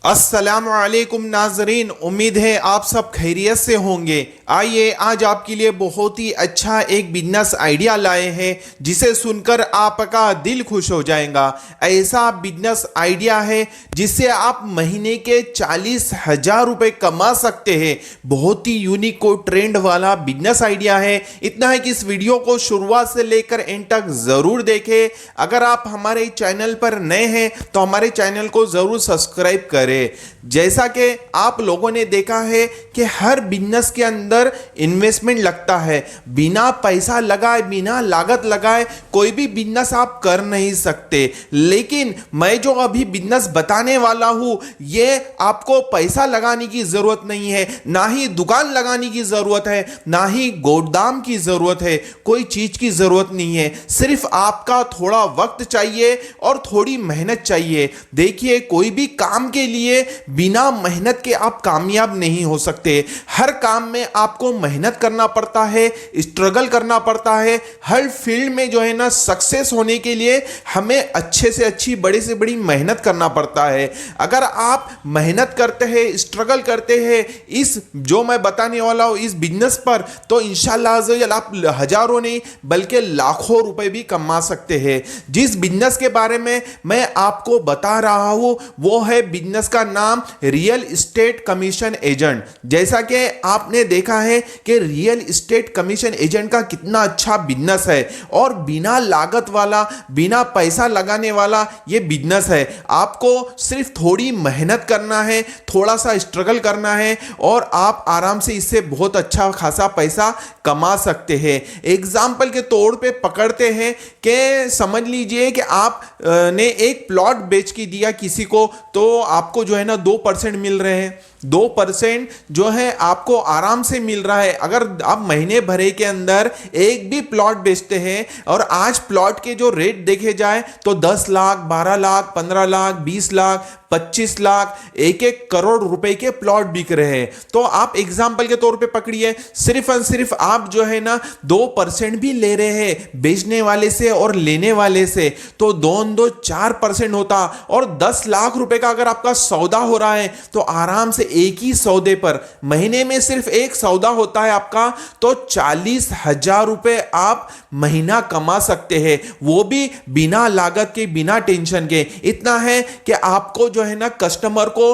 अस्सलाम वालेकुम नाजरीन, उम्मीद है आप सब खैरियत से होंगे। आइए आज आपके लिए बहुत ही अच्छा एक बिजनेस आइडिया लाए हैं जिसे सुनकर आपका दिल खुश हो जाएगा। ऐसा बिजनेस आइडिया है जिससे आप महीने के 40,000 रुपये कमा सकते हैं। बहुत ही यूनिक और ट्रेंड वाला बिजनेस आइडिया है। इतना है कि इस वीडियो को शुरुआत से लेकर एंड तक ज़रूर देखें। अगर आप हमारे चैनल पर नए हैं तो हमारे चैनल को ज़रूर सब्सक्राइब करें। जैसा कि आप लोगों ने देखा है कि हर बिजनेस के अंदर इन्वेस्टमेंट लगता है। बिना पैसा लगाए, बिना लागत लगाए कोई भी बिजनेस आप कर नहीं सकते। लेकिन मैं जो अभी बिजनेस बताने वाला हूं, ये आपको पैसा लगाने की जरूरत नहीं है, ना ही दुकान लगाने की जरूरत है, ना ही गोदाम की जरूरत है, कोई चीज की जरूरत नहीं है। सिर्फ आपका थोड़ा वक्त चाहिए और थोड़ी मेहनत चाहिए। देखिए, कोई भी काम के लिए बिना मेहनत के आप कामयाब नहीं हो सकते। हर काम में आपको मेहनत करना पड़ता है, स्ट्रगल करना पड़ता है। हर फील्ड में जो है ना सक्सेस होने के लिए हमें अच्छे से अच्छी, बड़े से बड़ी मेहनत करना पड़ता है। अगर आप मेहनत करते हैं, स्ट्रगल करते हैं इस जो मैं बताने वाला हूं इस बिजनेस पर, तो इंशाल्लाह अज़्ज़वजल आप हजारों नहीं बल्कि लाखों रुपए भी कमा सकते हैं। जिस बिजनेस के बारे में मैं आपको बता रहा हूं वो है बिजनेस का नाम रियल एस्टेट कमीशन एजेंट। जैसा कि आपने देखा है कि रियल एस्टेट कमीशन एजेंट का कितना अच्छा बिजनेस है और बिना लागत वाला, बिना पैसा लगाने वाला ये बिजनेस है। आपको सिर्फ थोड़ी मेहनत करना है, थोड़ा सा स्ट्रगल करना है और आप आराम से इससे बहुत अच्छा खासा पैसा कमा सकते हैं। एग्जाम्पल के तौर पे पकड़ते हैं कि समझ लीजिए कि आप ने एक प्लॉट बेच के दिया किसी को, तो आपको जो है ना 2% मिल रहे हैं। 2% जो है आपको आराम से मिल रहा है। अगर आप महीने भरे के अंदर एक भी प्लॉट बेचते हैं और आज प्लॉट के जो रेट देखे जाए तो 10 लाख, 12 लाख, 15 लाख, 20 लाख, 25 लाख, 1-1 करोड़ रुपए के प्लॉट बिक रहे हैं। तो आप एग्जाम्पल के तौर पे पकड़िए, सिर्फ और सिर्फ आप जो है ना 2% भी ले रहे हैं बेचने वाले से और लेने वाले से, तो 2 4% होता। और 10 लाख रुपए का अगर आपका सौदा हो रहा है तो आराम से एक ही सौदे पर महीने में सिर्फ एक सौदा होता है आपका, तो 40,000 रुपए आप महीना कमा सकते हैं, वो भी बिना लागत के, बिना टेंशन के। इतना है कि आपको जो है ना कस्टमर को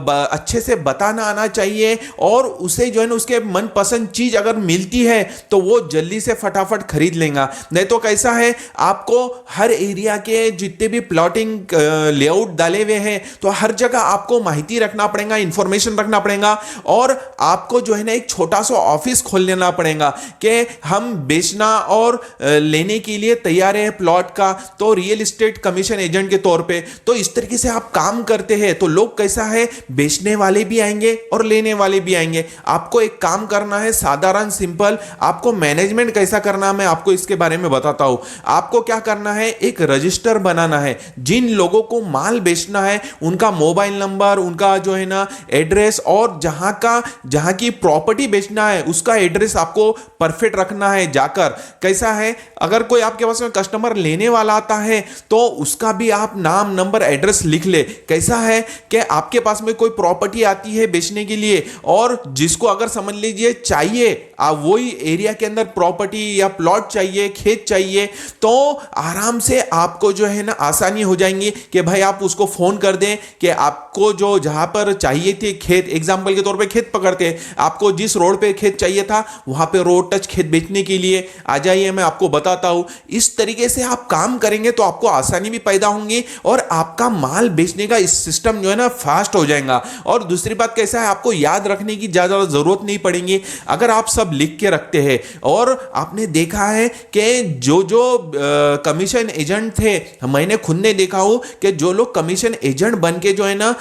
अच्छे से बताना आना चाहिए और उसे जो है ना उसके मनपसंद चीज अगर मिलती है तो वो जल्दी से फटाफट खरीद लेगा। नहीं तो कैसा है, आपको हर एरिया के जितने भी प्लॉटिंग लेआउट डाले हुए हैं तो हर जगह आपको माहिती रखना पड़ेगा, इंफॉर्मेशन रखना पड़ेगा और आपको जो है ना एक छोटा सा ऑफिस खोल लेना पड़ेगा कि हम बेचना और लेने के लिए तैयार है प्लॉट का, तो रियल एस्टेट कमीशन एजेंट के तौर पे। तो इस तरीके से आप काम करते हैं तो लोग कैसा है, बेचने वाले भी आएंगे और लेने वाले भी आएंगे। आपको एक काम करना है साधारण सिंपल। आपको मैनेजमेंट कैसा करना है मैं आपको इसके बारे में बताता हूं। आपको क्या करना है, एक रजिस्टर बनाना है। जिन लोगों को माल बेचना है उनका मोबाइल नंबर, उनका जो है ना एड्रेस और जहां की प्रॉपर्टी बेचना है उसका एड्रेस आपको परफेक्ट रखना है। जाकर कैसा है, अगर कोई आपके पास में कस्टमर लेने वाला आता है तो उसका भी आप नाम, नंबर, एड्रेस लिख ले। कैसा है कि आपके पास में कोई प्रॉपर्टी आती है बेचने के लिए और जिसको अगर समझ लीजिए चाहिए, आप वही एरिया के अंदर प्रॉपर्टी या प्लॉट चाहिए, खेत चाहिए, तो आराम से आपको जो है ना आसानी हो जाएंगी कि भाई आप उसको फोन कर दें कि आपको जो जहां पर चाहिए थे खेत, एग्जांपल के तौर पे खेत पकड़ते हैं, आपको जिस रोड पे खेत चाहिए था वहां पे रोड टच खेत बेचने के लिए आ जाइए, मैं आपको बताता हूं। इस तरीके से आप काम करेंगे तो आपको आसानी भी पैदा होंगी और आपका माल बेचने का इस सिस्टम जो है ना फास्ट हो जाएगा। और दूसरी बात कैसा है, आपको याद रखने की ज्यादा जरूरत नहीं पड़ेगी अगर आप सब लिख के रखते हैं। और आपने देखा है कि जो कमीशन एजेंट थे, मैंने खुद ने देखा हूं कि जो लोग कमीशन एजेंट बन के जो है ना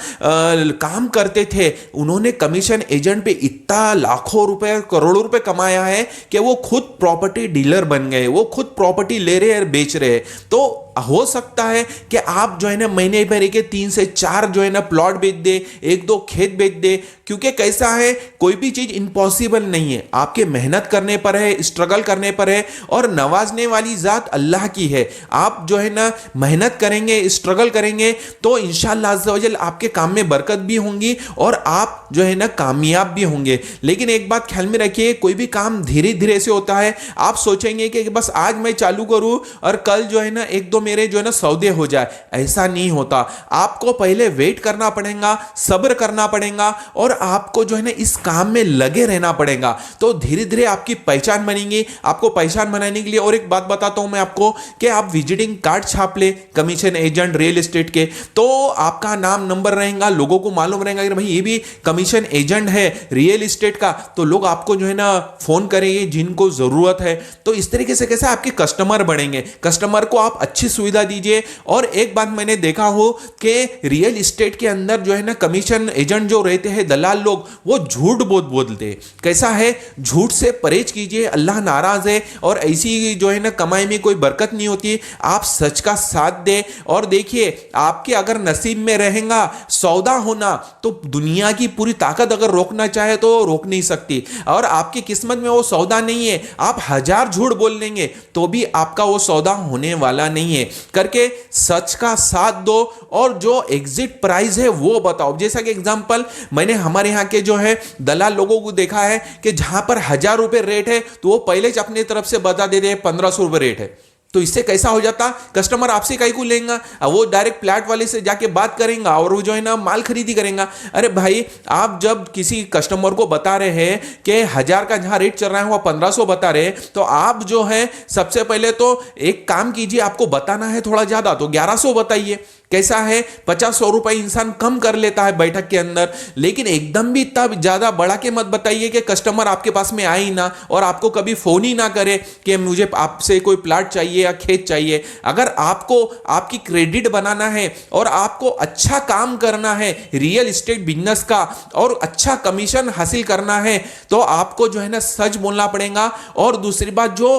काम करते थे, उन्होंने कमीशन एजेंट पे इतना लाखों रुपए, करोड़ों रुपए कमाया है कि वो खुद प्रॉपर्टी डीलर बन गए, वो खुद प्रॉपर्टी ले रहे हैं, बेच रहे हैं। तो हो सकता है कि आप जो है ना महीने भर के 3 से 4 जो है ना प्लॉट बेच दे, 1-2 खेत बेच दे, क्योंकि कैसा है कोई भी चीज इम्पॉसिबल नहीं है, आपके मेहनत करने पर है, स्ट्रगल करने पर है, और नवाजने वाली जात अल्लाह की है। आप जो है ना मेहनत करेंगे, स्ट्रगल करेंगे, तो इंशाअल्लाह अज़्ज़ा वजल आपके काम में बरकत भी होंगी और आप जो है ना कामयाब भी होंगे। लेकिन एक बात ख्याल में रखिए, कोई भी काम धीरे धीरे से होता है। आप सोचेंगे कि बस आज मैं चालू करूं और कल जो है ना 1-2 मेरे जो है ना सौदे हो जाए, ऐसा नहीं होता। आपको पहले वेट करना पड़ेगा, सब्र करना पड़ेगा, और आपको जो है ना इस काम में लगे रहना पड़ेगा। तो धीरे धीरे आपकी पहचान बनेगी। आपको पहचान बनाने के लिए और एक बात बताता हूं मैं आपको कि आप विजिटिंग कार्ड छाप ले कमीशन एजेंट रियल एस्टेट के, तो आपका नाम नंबर रहेगा, लोगों को मालूम रहेगा कि भाई ये भी कमीशन एजेंट है रियल एस्टेट का, तो लोग आपको जो है ना फोन करेंगे जिनको जरूरत है। तो इस तरीके से कैसे आपके कस्टमर बढ़ेंगे, कस्टमर को आप अच्छी सुविधा दीजिए। और एक बात मैंने देखा हो कि रियल एस्टेट के अंदर जो है ना कमीशन एजेंट जो रहते हैं, दलाल लोग, वो झूठ बहुत बोलते हैं। कैसा है, झूठ से परहेज कीजिए, अल्लाह नाराज है और ऐसी जो है ना कमाई में कोई बरकत नहीं होती। आप सच का साथ दे और देखिए, आपके अगर नसीब में रहेगा सौदा होना, तो दुनिया की पूरी ताकत अगर रोकना चाहे तो रोक नहीं सकती। और आपकी किस्मत में वो सौदा नहीं है, आप 1000 झूठ बोल लेंगे तो भी आपका वो सौदा होने वाला नहीं है। करके सच का साथ दो और जो एग्जिट प्राइस है वो बताओ। जैसा कि एग्जांपल मैंने हमारे यहाँ के जो है दलाल लोगों को देखा है कि जहां पर 1000 रुपए रेट है, तो वो पहले से अपनी तरफ से बता देते हैं 1500 रुपए रेट है। तो इससे कैसा हो जाता, कस्टमर आपसे काहे को लेगा, वो डायरेक्ट फ्लैट वाले से जाके बात करेंगे और वो जो है ना माल खरीदी करेंगे। अरे भाई, आप जब किसी कस्टमर को बता रहे हैं कि 1000 का जहां रेट चल रहा है वो 1500 बता रहे हैं, तो आप जो है सबसे पहले तो एक काम कीजिए, आपको बताना है थोड़ा ज्यादा, तो 1100 बताइए। कैसा है, 50-100 रुपए इंसान कम कर लेता है बैठक के अंदर, लेकिन एकदम भी इतना ज्यादा बढ़ा के मत बताइए कि कस्टमर आपके पास में आए ही ना और आपको कभी फोन ही ना करे कि मुझे आपसे कोई प्लाट चाहिए या खेत चाहिए। अगर आपको आपकी क्रेडिट बनाना है और आपको अच्छा काम करना है रियल एस्टेट बिजनेस का और अच्छा कमीशन हासिल करना है, तो आपको जो है ना सच बोलना पड़ेगा। और दूसरी बात, जो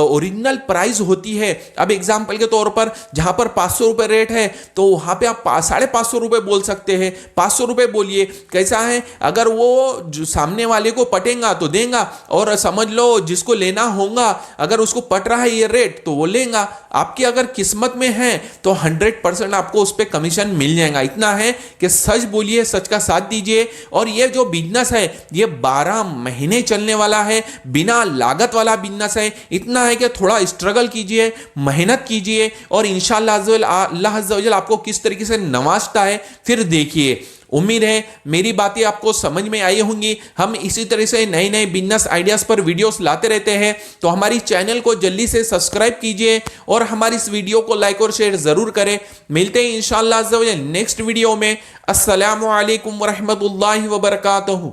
ओरिजिनल प्राइस होती है, अब एग्जांपल के तौर पर जहां पर 500 रुपए रेट है, तो वहां पे आप 550 रुपए बोल सकते हैं, 500 रुपए बोलिए। कैसा है, अगर वो जो सामने वाले को पटेगा तो देगा, और समझ लो जिसको लेना होगा अगर उसको पट रहा है ये रेट तो वो लेगा। आपकी अगर किस्मत में है तो 100% आपको उस पर कमीशन मिल जाएगा। इतना है कि सच बोलिए, सच का साथ दीजिए। और ये जो बिजनेस है ये 12 महीने चलने वाला है, बिना लागत वाला बिजनेस है। इतना है कि थोड़ा स्ट्रगल कीजिए, मेहनत कीजिए, और इंशाअल्लाह अल्लाह अज़्ज़ा वजल आपको किस तरीके से नवाजता है फिर देखिए। उम्मीद है मेरी बातें आपको समझ में आई होंगी। हम इसी तरह से नए नए बिजनेस आइडियाज पर वीडियोस लाते रहते हैं, तो हमारी चैनल को जल्दी से सब्सक्राइब कीजिए और हमारी इस वीडियो को लाइक और शेयर जरूर करें। मिलते हैं इंशाअल्लाह अज़्ज़ा वजल नेक्स्ट वीडियो में। अस्सलामु अलैकुम व रहमतुल्लाहि व बरकातहू।